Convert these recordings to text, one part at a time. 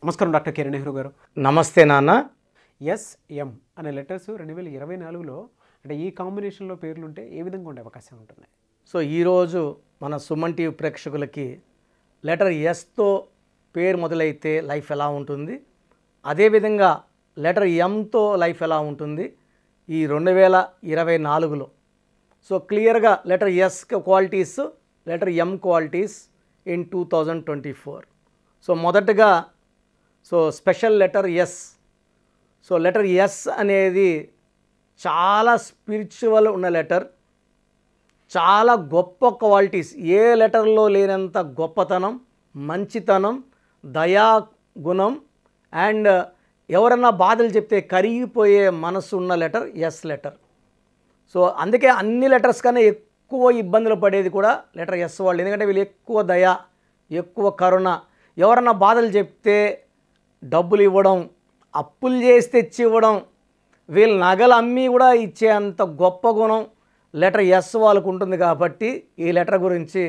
నమస్కారం డాక్టర్ కిరణ్ నెహ్రూ గారు. నమస్తే నాన్న. ఎస్ఎం అనే లెటర్స్ 2024లో అంటే ఈ కాంబినేషన్లో పేర్లుంటే ఏ విధంగా ఉండే అవకాశం ఉంటుంది? సో ఈరోజు మన సుమన్ టీవీ ప్రేక్షకులకి లెటర్ ఎస్తో పేరు మొదలైతే లైఫ్ ఎలా ఉంటుంది, అదేవిధంగా లెటర్ ఎంతో లైఫ్ ఎలా ఉంటుంది ఈ 2024లో. సో క్లియర్గా letter S qualities, letter M qualities in 2024. So మొదటగా special letter S. So letter S అనేది చాలా స్పిరిచువల్ ఉన్న లెటర్, చాలా గొప్ప క్వాలిటీస్, ఏ లెటర్లో లేనంత గొప్పతనం, మంచితనం, దయా గుణం అండ్ ఎవరన్నా బాధలు చెప్తే కరిగిపోయే మనసు ఉన్న లెటర్ ఎస్ లెటర్. సో అందుకే అన్ని లెటర్స్ కన్నా ఎక్కువ ఇబ్బందులు పడేది కూడా లెటర్ ఎస్ వాళ్ళు. ఎందుకంటే వీళ్ళు ఎక్కువ దయ, ఎక్కువ కరుణ, ఎవరన్నా బాధలు చెప్తే డబ్బులు ఇవ్వడం, అప్పులు చేసి తెచ్చి ఇవ్వడం, వీళ్ళు నగలు అమ్మి కూడా ఇచ్చే అంత గొప్ప గుణం లెటర్ ఎస్ వాళ్ళకు ఉంటుంది. కాబట్టి ఈ లెటర్ గురించి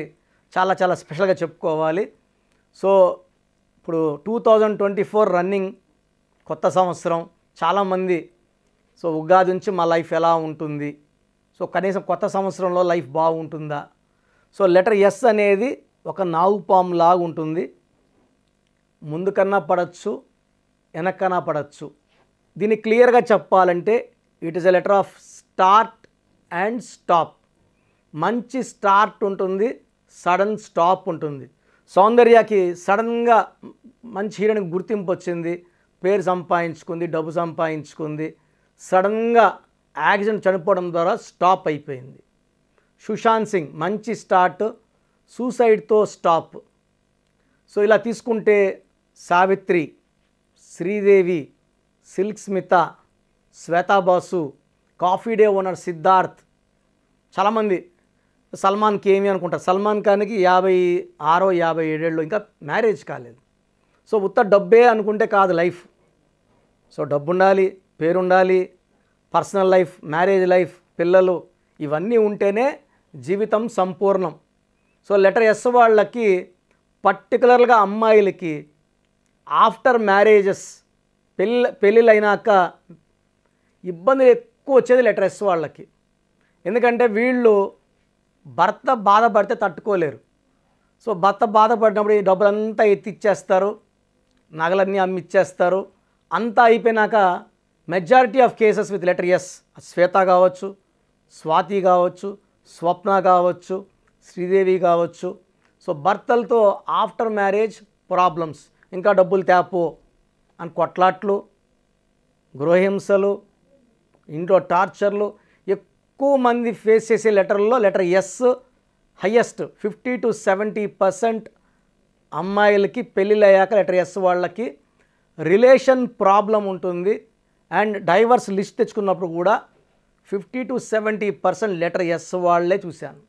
చాలా చాలా స్పెషల్గా చెప్పుకోవాలి. సో ఇప్పుడు 2024 రన్నింగ్, కొత్త సంవత్సరం. చాలామంది ఉగాది నుంచి మా లైఫ్ ఎలా ఉంటుంది, కనీసం కొత్త సంవత్సరంలో లైఫ్ బాగుంటుందా? లెటర్ ఎస్ అనేది ఒక నాగుపాము లాగా ఉంటుంది. ముందుకన్నా పడచ్చు, వెనక్కన్నా పడచ్చు. దీన్ని క్లియర్గా చెప్పాలంటే it is a letter of start and stop. మంచి స్టార్ట్ ఉంటుంది, సడన్ స్టాప్ ఉంటుంది. సౌందర్యకి సడన్గా మంచి హీరోయిన్కి గుర్తింపు వచ్చింది, పేరు సంపాదించుకుంది, డబ్బు సంపాదించుకుంది. సడన్గా యాక్సిడెంట్ చనిపోవడం ద్వారా స్టాప్ అయిపోయింది. సుశాంత్ సింగ్ మంచి స్టార్ట్, సూసైడ్తో స్టాప్. ఇలా తీసుకుంటే Savitri, Sridevi, Silk Smitha, Shweta Basu, Coffee Day owner Siddharth, చాలామంది. సల్మాన్కి ఏమి అనుకుంటారు, సల్మాన్ ఖాన్కి 56, 57 ఇంకా మ్యారేజ్ కాలేదు. ఉత్త డబ్బే అనుకుంటే కాదు లైఫ్. డబ్బు ఉండాలి, పేరు ఉండాలి, పర్సనల్ లైఫ్, మ్యారేజ్ లైఫ్, పిల్లలు, ఇవన్నీ ఉంటేనే జీవితం సంపూర్ణం. లెటర్ ఎస్ వాళ్ళకి పర్టికులర్గా అమ్మాయిలకి ఆఫ్టర్ మ్యారేజెస్, పెళ్ళిళ్ళైనాక ఇబ్బందులు ఎక్కువ వచ్చేది లెటర్ ఎస్ వాళ్ళకి. ఎందుకంటే వీళ్ళు భర్త బాధపడితే తట్టుకోలేరు. భర్త బాధపడినప్పుడు ఈ డబ్బులంతా ఎత్తిచ్చేస్తారు, నగలన్నీ అమ్మిచ్చేస్తారు. అంతా అయిపోయినాక majority of cases with letter S, Shweta కావచ్చు, స్వాతి కావచ్చు, స్వప్న కావచ్చు, శ్రీదేవి కావచ్చు. భర్తలతో ఆఫ్టర్ మ్యారేజ్ ప్రాబ్లమ్స్, ఇంకా డబ్బులు తేపో అని కొట్లాట్లు, గృహహింసలు, ఇంట్లో టార్చర్లు ఎక్కువ మంది ఫేస్ చేసే లెటర్లో లెటర్ ఎస్ హయ్యెస్ట్. 50 to 70% అమ్మాయిలకి పెళ్ళిళ్ళు అయ్యాక లెటర్ ఎస్ వాళ్ళకి రిలేషన్ ప్రాబ్లం ఉంటుంది. అండ్ డైవర్స్ లిస్ట్ తెచ్చుకున్నప్పుడు కూడా 50 to 70% లెటర్ ఎస్ వాళ్ళే చూశాను.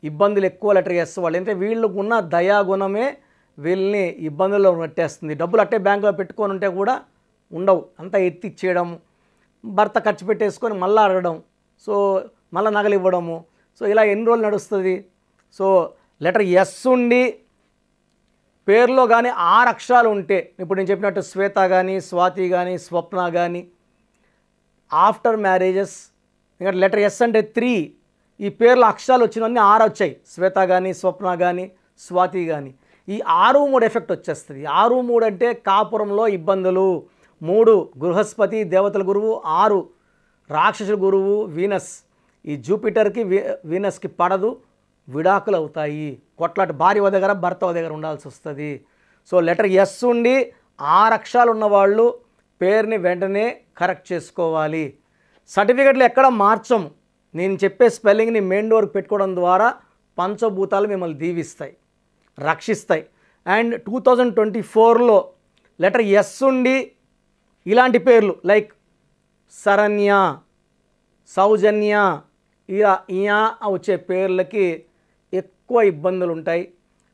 ఇబ్బందులు ఎక్కువ లెటర్ ఎస్ వాళ్ళు. అంటే వీళ్ళకు ఉన్న దయాగుణమే వీళ్ళని ఇబ్బందుల్లో నెట్టేస్తుంది. డబ్బులు అట్టే బ్యాంకులో పెట్టుకొని ఉంటే కూడా ఉండవు, అంతా ఎత్తిచ్చేయడం, భర్త ఖర్చు పెట్టేసుకొని మళ్ళీ అడగడం, మళ్ళీ నగలు ఇవ్వడము. ఇలా ఎన్ని రోజులు నడుస్తుంది? లెటర్ ఎస్ ఉండి పేరులో కానీ 6 అక్షరాలు ఉంటే, ఇప్పుడు నేను చెప్పినట్టు శ్వేత కానీ, స్వాతి కానీ, స్వప్న కానీ, ఆఫ్టర్ మ్యారేజెస్, ఇంకా లెటర్ ఎస్ అంటే 3, ఈ పేర్ల అక్షరాలు వచ్చినవన్నీ 6 వచ్చాయి. శ్వేత కానీ, స్వప్న కానీ, స్వాతి కానీ. ఈ 6, 3 ఎఫెక్ట్ వచ్చేస్తుంది. 6, 3 అంటే కాపురంలో ఇబ్బందులు, 3 బృహస్పతి దేవతల గురువు, 6 రాక్షసుల గురువు వీనస్. ఈ జూపిటర్కి వీనస్కి పడదు, విడాకులు అవుతాయి, కొట్లాట, భార్య దగ్గర భర్త దగ్గర ఉండాల్సి వస్తుంది. లెటర్ ఎస్ ఉండి 6 అక్షరాలు ఉన్నవాళ్ళు పేరుని వెంటనే కరెక్ట్ చేసుకోవాలి. సర్టిఫికెట్లు ఎక్కడ మార్చము. నేను చెప్పే స్పెల్లింగ్ని మెయిన్ డోర్కి పెట్టుకోవడం ద్వారా పంచభూతాలు మిమ్మల్ని దీవిస్తాయి, రక్షిస్తాయి. అండ్ 2024లో లెటర్ ఎస్ ఉండి ఇలాంటి పేర్లు లైక్ శరణ్య, సౌజన్య, ఇలా వచ్చే పేర్లకి ఎక్కువ ఇబ్బందులు ఉంటాయి.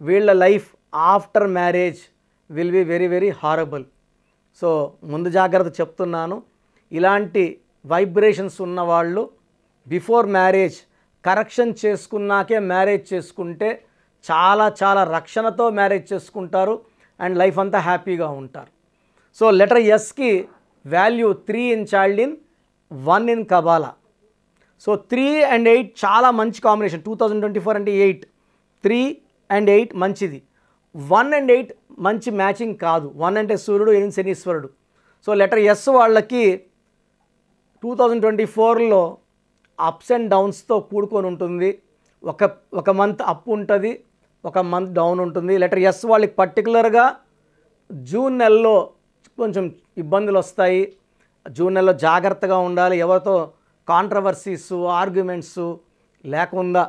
వీళ్ళ life after marriage will be very very horrible. ముందు జాగ్రత్త చెప్తున్నాను. ఇలాంటి వైబ్రేషన్స్ ఉన్నవాళ్ళు బిఫోర్ మ్యారేజ్ కరెక్షన్ చేసుకున్నాకే మ్యారేజ్ చేసుకుంటే చాలా చాలా రక్షణతో మ్యారేజ్ చేసుకుంటారు. అండ్ లైఫ్ అంతా హ్యాపీగా ఉంటారు. సో లెటర్ ఎస్కి value 3 in child in 1 in Kabbalah. So 3 and 8 చాలా మంచి కాంబినేషన్. 2024 అంటే 8, 3 and 8 మంచిది. 1 and 8 మంచి మ్యాచింగ్ కాదు. 1 అంటే సూర్యుడు, 8 శనీశ్వరుడు. సో లెటర్ ఎస్ వాళ్ళకి 2024లో అప్స్ అండ్ డౌన్స్తో కూడుకొని ఉంటుంది. ఒక మంత్ అప్ ఉంటుంది, ఒక మంత్ డౌన్ ఉంటుంది. లెటర్ ఎస్ వాళ్ళకి పర్టికులర్గా జూన్ నెలలో కొంచెం ఇబ్బందులు వస్తాయి. జూన్ నెలలో జాగ్రత్తగా ఉండాలి. ఎవరితో కాంట్రవర్సీస్, ఆర్గ్యుమెంట్స్ లేకుండా,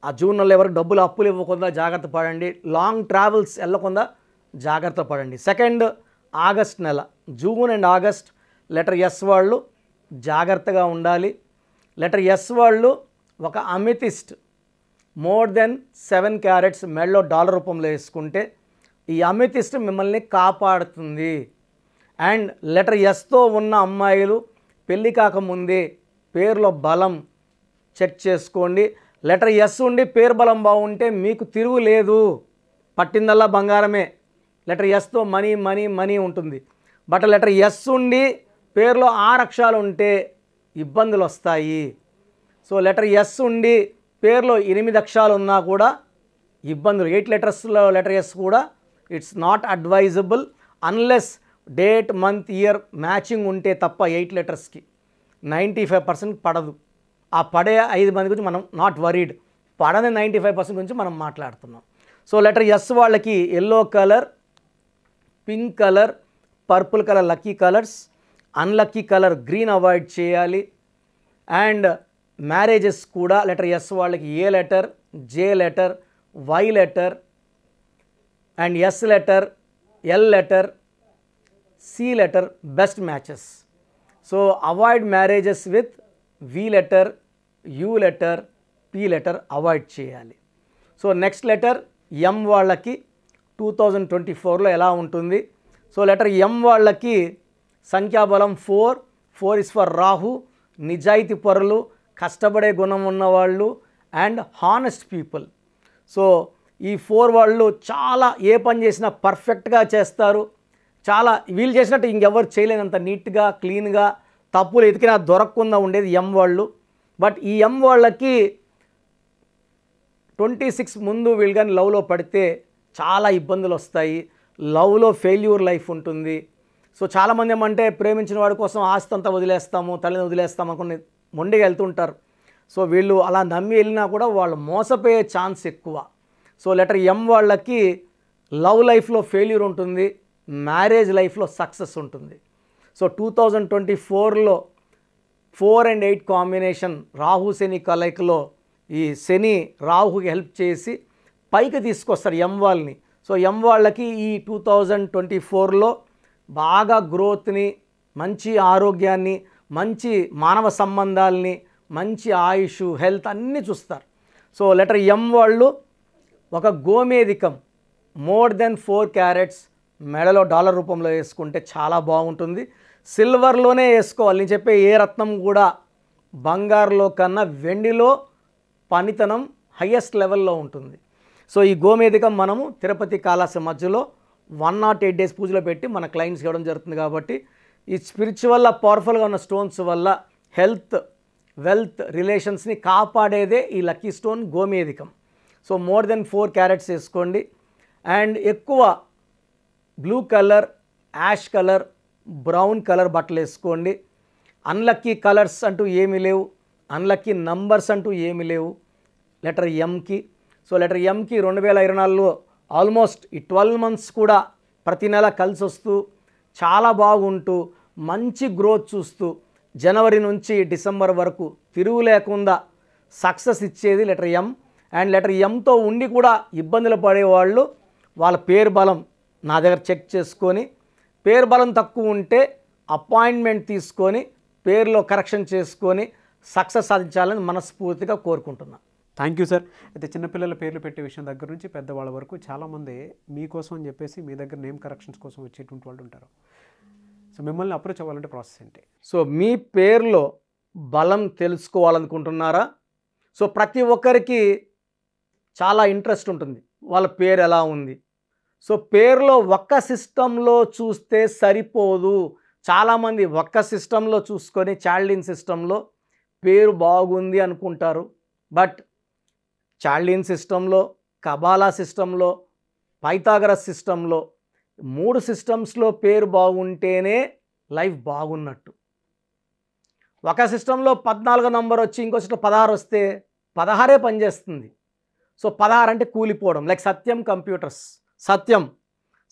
ఆ జూన్ నెలలో ఎవరికి డబ్బులు అప్పులు ఇవ్వకుండా జాగ్రత్త పడండి. లాంగ్ ట్రావెల్స్ వెళ్ళకుండా జాగ్రత్త పడండి. 2 ఆగస్ట్ నెల, June and August letter S వాళ్ళు జాగ్రత్తగా ఉండాలి. లెటర్ ఎస్ వాళ్ళు ఒక అమితిస్ట్ మోర్ దెన్ 7 క్యారెట్స్ మెడలో డాలర్ రూపంలో వేసుకుంటే ఈ అమితిస్ట్ మిమ్మల్ని కాపాడుతుంది. అండ్ లెటర్ ఎస్తో ఉన్న అమ్మాయిలు పెళ్ళి కాకముందే పేరులో బలం చెక్ చేసుకోండి. లెటర్ ఎస్ ఉండి పేరు బలం బాగుంటే మీకు తిరుగు లేదు, పట్టిందల్లా బంగారమే. లెటర్ ఎస్తో మనీ మనీ మనీ ఉంటుంది. బట్ లెటర్ ఎస్ ఉండి పేరులో 6 అక్షరాలు ఉంటే ఇబ్బందులు వస్తాయి. సో లెటర్ ఎస్ ఉండి పేరులో 8 అక్షరాలు ఉన్నా కూడా ఇబ్బందులు. 8 లెటర్స్లో లెటర్ ఎస్ కూడా it's not advisable unless date, month, year matching ఉంటే తప్ప 8 లెటర్స్కి 95% పడదు. ఆ పడే 5 మంది గురించి మనం నాట్ వరీడ్, పడని 95% గురించి మనం మాట్లాడుతున్నాం. సో లెటర్ ఎస్ వాళ్ళకి yellow colour, pink colour, purple colour lucky colours. Unlucky colour green avoid చేయాలి. అండ్ మ్యారేజెస్ కూడా లెటర్ ఎస్ వాళ్ళకి A letter, J letter, Y letter and S letter, L letter, C letter best matches. So avoid marriages with V letter, U letter, P letter avoid చేయాలి. So next letter M వాళ్ళకి 2024లో ఎలా ఉంటుంది? So letter M వాళ్ళకి సంఖ్యాబలం 4. 4 is for Rahu. నిజాయితీ పరులు, కష్టపడే గుణం ఉన్నవాళ్ళు అండ్ హానెస్ట్ పీపుల్. సో ఈ 4 వాళ్ళు చాలా ఏ పని చేసినా పర్ఫెక్ట్గా చేస్తారు. చాలా వీళ్ళు చేసినట్టు ఇంకెవరు చేయలేనంత నీట్గా, క్లీన్గా, తప్పులు ఎతికినా దొరకకుండా ఉండేది ఎం వాళ్ళు. బట్ ఈ ఎం వాళ్ళకి 26 ముందు వీళ్ళు కానీ లవ్లో పడితే చాలా ఇబ్బందులు వస్తాయి. లవ్లో ఫెయిల్యూర్ లైఫ్ ఉంటుంది. సో చాలామంది ఏమంటే ప్రేమించిన వాడి కోసం ఆస్తి అంతా వదిలేస్తాము, తల్లిని వదిలేస్తాము అనుకుని మొండిగా వెళ్తుంటారు. సో వీళ్ళు అలా నమ్మి వెళ్ళినా కూడా వాళ్ళు మోసపోయే ఛాన్స్ ఎక్కువ. సో లెటర్ ఎం వాళ్ళకి లవ్ లైఫ్లో ఫెయిల్యూర్ ఉంటుంది, మ్యారేజ్ లైఫ్లో సక్సెస్ ఉంటుంది. సో 2024లో 4 and 8 కాంబినేషన్ రాహు శని కలయికలో ఈ శని రాహుకి హెల్ప్ చేసి పైకి తీసుకొస్తారు ఎం వాళ్ళని. సో ఎం వాళ్ళకి ఈ 2024లో బాగా గ్రోత్ని, మంచి ఆరోగ్యాన్ని, మంచి మానవ సంబంధాలని, మంచి ఆయుష్, హెల్త్ అన్నీ చూస్తారు. సో లెటర్ ఎం వాళ్ళు ఒక గోమేధికం మోర్ దెన్ 4 క్యారెట్స్ మెడలో డాలర్ రూపంలో వేసుకుంటే చాలా బాగుంటుంది. సిల్వర్లోనే వేసుకోవాలి. నేను చెప్పే ఏ రత్నం కూడా బంగారులో కన్నా వెండిలో పనితనం హయ్యెస్ట్ లెవెల్లో ఉంటుంది. సో ఈ గోమేధికం మనము తిరుపతి కాళహస్తి మధ్యలో 108 days పూజలో పెట్టి మన క్లయింట్స్ ఇవ్వడం జరుగుతుంది. కాబట్టి ఈ స్పిరిచువల్ పవర్ఫుల్గా ఉన్న స్టోన్స్ వల్ల హెల్త్, వెల్త్, రిలేషన్స్ని కాపాడేదే ఈ లక్కీ స్టోన్ గోమేధికం. సో మోర్ దెన్ 4 క్యారెట్స్ వేసుకోండి. అండ్ ఎక్కువ blue colour, ash colour, brown colour బట్టలు వేసుకోండి. అన్లక్కీ కలర్స్ అంటూ ఏమీ లేవు, అన్లక్కీ నంబర్స్ అంటూ ఏమీ లేవు లెటర్ ఎంకి. సో లెటర్ ఎంకి 2024లో ఆల్మోస్ట్ ఈ 12 months కూడా ప్రతి నెల కలిసి వస్తూ చాలా బాగుంటూ మంచి గ్రోత్ చూస్తూ జనవరి నుంచి డిసెంబర్ వరకు తిరుగు లేకుండా సక్సెస్ ఇచ్చేది లెటర్ ఎం. అండ్ లెటర్ ఎంతో ఉండి కూడా ఇబ్బందులు పడేవాళ్ళు వాళ్ళ పేరు బలం నా దగ్గర చెక్ చేసుకొని, పేరు బలం తక్కువ ఉంటే అపాయింట్మెంట్ తీసుకొని పేరులో కరెక్షన్ చేసుకొని సక్సెస్ సాధించాలని మనస్ఫూర్తిగా కోరుకుంటున్నాను. Thank you sir. అయితే చిన్నపిల్లల పేర్లు పెట్టే విషయం దగ్గర నుంచి పెద్దవాళ్ళ వరకు చాలామంది మీకోసం అని చెప్పేసి మీ దగ్గర నేమ్ కరెక్షన్స్ కోసం వచ్చేటువంటి వాళ్ళు ఉంటారు. సో మిమ్మల్ని అప్రోచ్ అవ్వాలంటే ప్రాసెస్ ఏంటి? సో మీ పేరులో బలం తెలుసుకోవాలనుకుంటున్నారా? సో ప్రతి ఒక్కరికి చాలా ఇంట్రెస్ట్ ఉంటుంది వాళ్ళ పేరు ఎలా ఉంది. సో పేరులో ఒక్క సిస్టంలో చూస్తే సరిపోదు. చాలామంది ఒక్క సిస్టంలో చూసుకొని చాల్డిన్ సిస్టంలో పేరు బాగుంది అనుకుంటారు. బట్ చాల్డిన్ సిస్టంలో, కబాలా సిస్టంలో, పైథాగరస్ సిస్టంలో 3 సిస్టమ్స్లో పేరు బాగుంటేనే లైఫ్ బాగున్నట్టు. ఒక సిస్టంలో 14 నంబర్ వచ్చి ఇంకో సిస్టం 16 వస్తే 16 పనిచేస్తుంది. సో 16 అంటే కూలిపోవడం. లైక్ సత్యం కంప్యూటర్స్,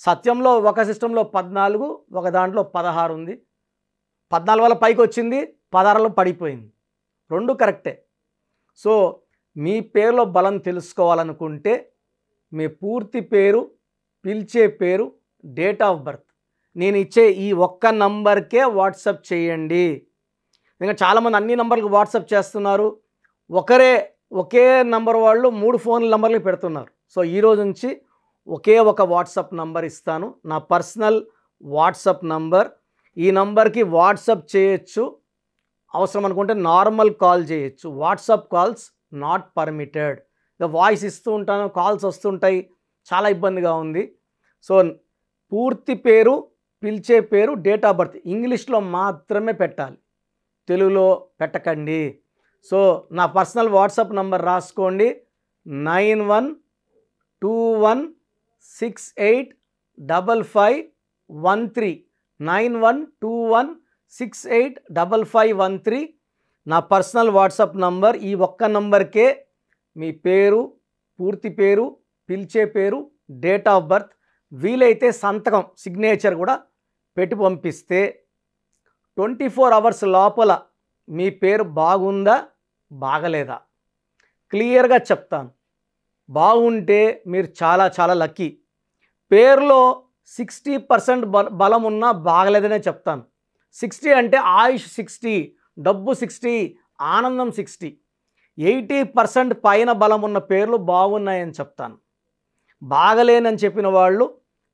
సత్యంలో ఒక సిస్టంలో 14, ఒక దాంట్లో 16 ఉంది. 14 వల్ల పైకి వచ్చింది, 16లో పడిపోయింది. 2 కరెక్టే. సో మీ పేరులో బలం తెలుసుకోవాలనుకుంటే మీ పూర్తి పేరు, పిలిచే పేరు, డేట్ ఆఫ్ బర్త్ నేను ఇచ్చే ఈ ఒక్క నంబర్కే వాట్సాప్ చేయండి. ఇంకా చాలామంది అన్ని నంబర్లకు వాట్సాప్ చేస్తున్నారు. ఒకే నంబర్ వాళ్ళు 3 ఫోన్ నంబర్లు పెడుతున్నారు. సో ఈరోజు నుంచి ఒకే ఒక వాట్సాప్ నంబర్ ఇస్తాను, నా పర్సనల్ వాట్సాప్ నంబర్. ఈ నంబర్కి వాట్సాప్ చేయొచ్చు, అవసరం అనుకుంటే నార్మల్ కాల్ చేయొచ్చు. WhatsApp calls not permitted. Voice ఇస్తూ ఉంటాను, కాల్స్ వస్తుంటాయి, చాలా ఇబ్బందిగా ఉంది. సో పూర్తి పేరు, పిలిచే పేరు, డేట్ ఆఫ్ బర్త్ ఇంగ్లీష్లో మాత్రమే పెట్టాలి, తెలుగులో పెట్టకండి. సో నా పర్సనల్ వాట్సాప్ నంబర్ రాసుకోండి, 9121685513 9121685513 నా పర్సనల్ వాట్సాప్ నంబర్. ఈ ఒక్క నంబర్కే మీ పేరు, పూర్తి పేరు, పిలిచే పేరు, డేట్ ఆఫ్ బర్త్, వీలైతే సంతకం, సిగ్నేచర్ కూడా పెట్టి పంపిస్తే 24 అవర్స్ లోపల మీ పేరు బాగుందా బాగలేదా క్లియర్గా చెప్తాను. బాగుంటే మీరు చాలా చాలా లక్కీ. పేరులో 60% బలం ఉన్నా బాగలేదనే చెప్తాను. 60 అంటే ఆయుష్ 60, డబ్బు 60, ఆనందం 60. 80% పైన బలం ఉన్న పేర్లు బాగున్నాయని చెప్తాను. బాగలేనని చెప్పిన వాళ్ళు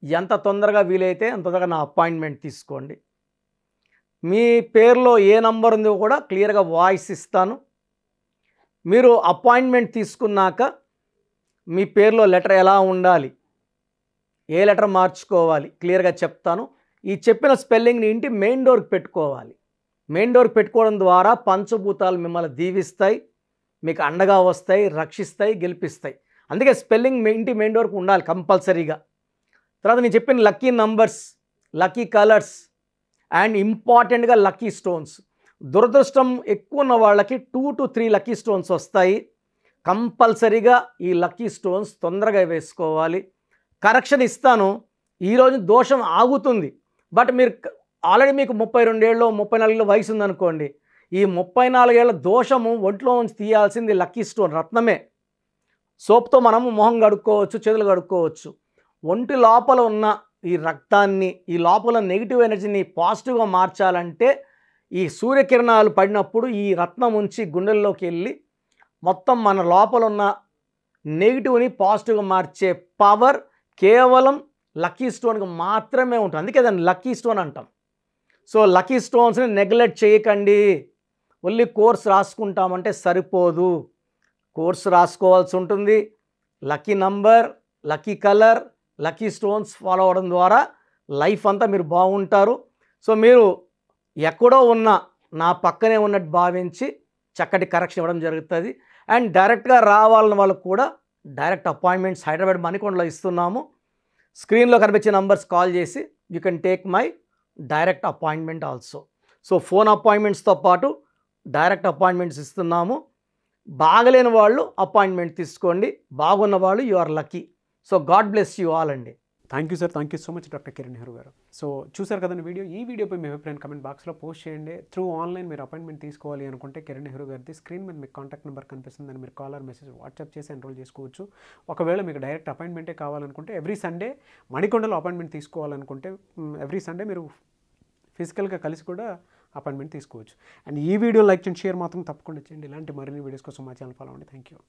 ఎంత తొందరగా వీలైతే అంత తొందరగా నా అపాయింట్మెంట్ తీసుకోండి. మీ పేరులో ఏ నంబర్ ఉందో కూడా క్లియర్గా వాయిస్ ఇస్తాను. మీరు అపాయింట్మెంట్ తీసుకున్నాక మీ పేరులో లెటర్ ఎలా ఉండాలి, ఏ లెటర్ మార్చుకోవాలి క్లియర్గా చెప్తాను. ఈ చెప్పిన స్పెల్లింగ్ని ఇంటి మెయిన్ డోర్కి పెట్టుకోవాలి. మెయిన్ డోర్కి పెట్టుకోవడం ద్వారా పంచభూతాలు మిమ్మల్ని దీవిస్తాయి, మీకు అండగా వస్తాయి, రక్షిస్తాయి, గెలిపిస్తాయి. అందుకే స్పెల్లింగ్ ఇంటి మెయిన్ డోర్కి ఉండాలి కంపల్సరీగా. తర్వాత నేను చెప్పిన lucky numbers, lucky colours and ఇంపార్టెంట్గా లక్కీ స్టోన్స్. దురదృష్టం ఎక్కువ ఉన్న వాళ్ళకి 2 to 3 లక్కీ స్టోన్స్ వస్తాయి. కంపల్సరీగా ఈ లక్కీ స్టోన్స్ తొందరగా వేసుకోవాలి. కరెక్షన్ ఇస్తాను. ఈరోజు దోషం ఆగుతుంది. బట్ మీరు ఆల్రెడీ మీకు 32 ఏళ్ళు 34 ఏళ్ళ వయసు ఉందనుకోండి, ఈ 34 ఏళ్ళ దోషము ఒంట్లో నుంచి తీయాల్సింది లక్కీ స్టోన్, రత్నమే. సోప్తో మనము మొహం కడుక్కోవచ్చు, చేతులు కడుక్కోవచ్చు. ఒంటి లోపల ఉన్న ఈ రక్తాన్ని, ఈ లోపల నెగిటివ్ ఎనర్జీని పాజిటివ్గా మార్చాలంటే ఈ సూర్యకిరణాలు పడినప్పుడు ఈ రత్నం ఉంచి గుండెల్లోకి వెళ్ళి మొత్తం మన లోపల ఉన్న నెగిటివ్ని పాజిటివ్గా మార్చే పవర్ కేవలం లక్కీ స్టోన్కి మాత్రమే ఉంటుంది. అందుకే దాన్ని లక్కీ స్టోన్ అంటాం. సో లక్కీ స్టోన్స్ని నెగ్లెక్ట్ చేయకండి. ఓన్లీ కోర్స్ రాసుకుంటామంటే సరిపోదు, కోర్సు రాసుకోవాల్సి ఉంటుంది. Lucky number, lucky colour, lucky stones follow అవ్వడం ద్వారా లైఫ్ అంతా మీరు బాగుంటారు. సో మీరు ఎక్కడో ఉన్న నా పక్కనే ఉన్నట్టు భావించి చక్కటి కరెక్షన్ ఇవ్వడం జరుగుతుంది. అండ్ డైరెక్ట్గా రావాలని వాళ్ళకు కూడా డైరెక్ట్ అపాయింట్మెంట్స్ హైదరాబాద్ మణికొండలో ఇస్తున్నాము. స్క్రీన్లో కనిపించే నంబర్స్ కాల్ చేసి you can take my direct appointment also. So phone అపాయింట్మెంట్స్తో పాటు డైరెక్ట్ అపాయింట్మెంట్స్ ఇస్తున్నాము. బాగలేని వాళ్ళు అపాయింట్మెంట్ తీసుకోండి, బాగున్న వాళ్ళు you are lucky. So God bless you all అండి. Thank you sir, thank you so much doctor Kiran Nehru garu. So చూసారు కదండి వీడియో. ఈ వీడియోపై మీ అభిప్రాయం కమెంట్ బాక్స్లో పోస్ట్ చేయండి. త్రూ ఆన్లైన్ మీరు అపాయింట్మెంట్ తీసుకోవాలి అనుకుంటే కిరణ్ నెహ్రూ గారిది స్క్రీన్ మీద మీకు కాంటాక్ట్ నెంబర్ కనిపిస్తుంది, అని మీరు కాలర్ మెసేజ్ వాట్సాప్ చేసి ఎన్రోల్ చేసుకోవచ్చు. ఒకవేళ మీకు డైరెక్ట్ అపాయింట్మెంటే కావాలనుకుంటే ఎవ్రీ సండే మణికొండలో అపాయింట్మెంట్ తీసుకోవాలనుకుంటే ఎవ్రీ సండే మీరు ఫిజికల్గా కలిసి కూడా అపాయింట్మెంట్ తీసుకోవచ్చు. అండ్ ఈ వీడియో లైక్ చేయండి, షేర్ మాత్రం తప్పకుండా చేయండి. ఇలాంటి మరిన్ని వీడియోస్ కోసం మా ఛానల్ ఫాలో అవ్వండి. Thank you.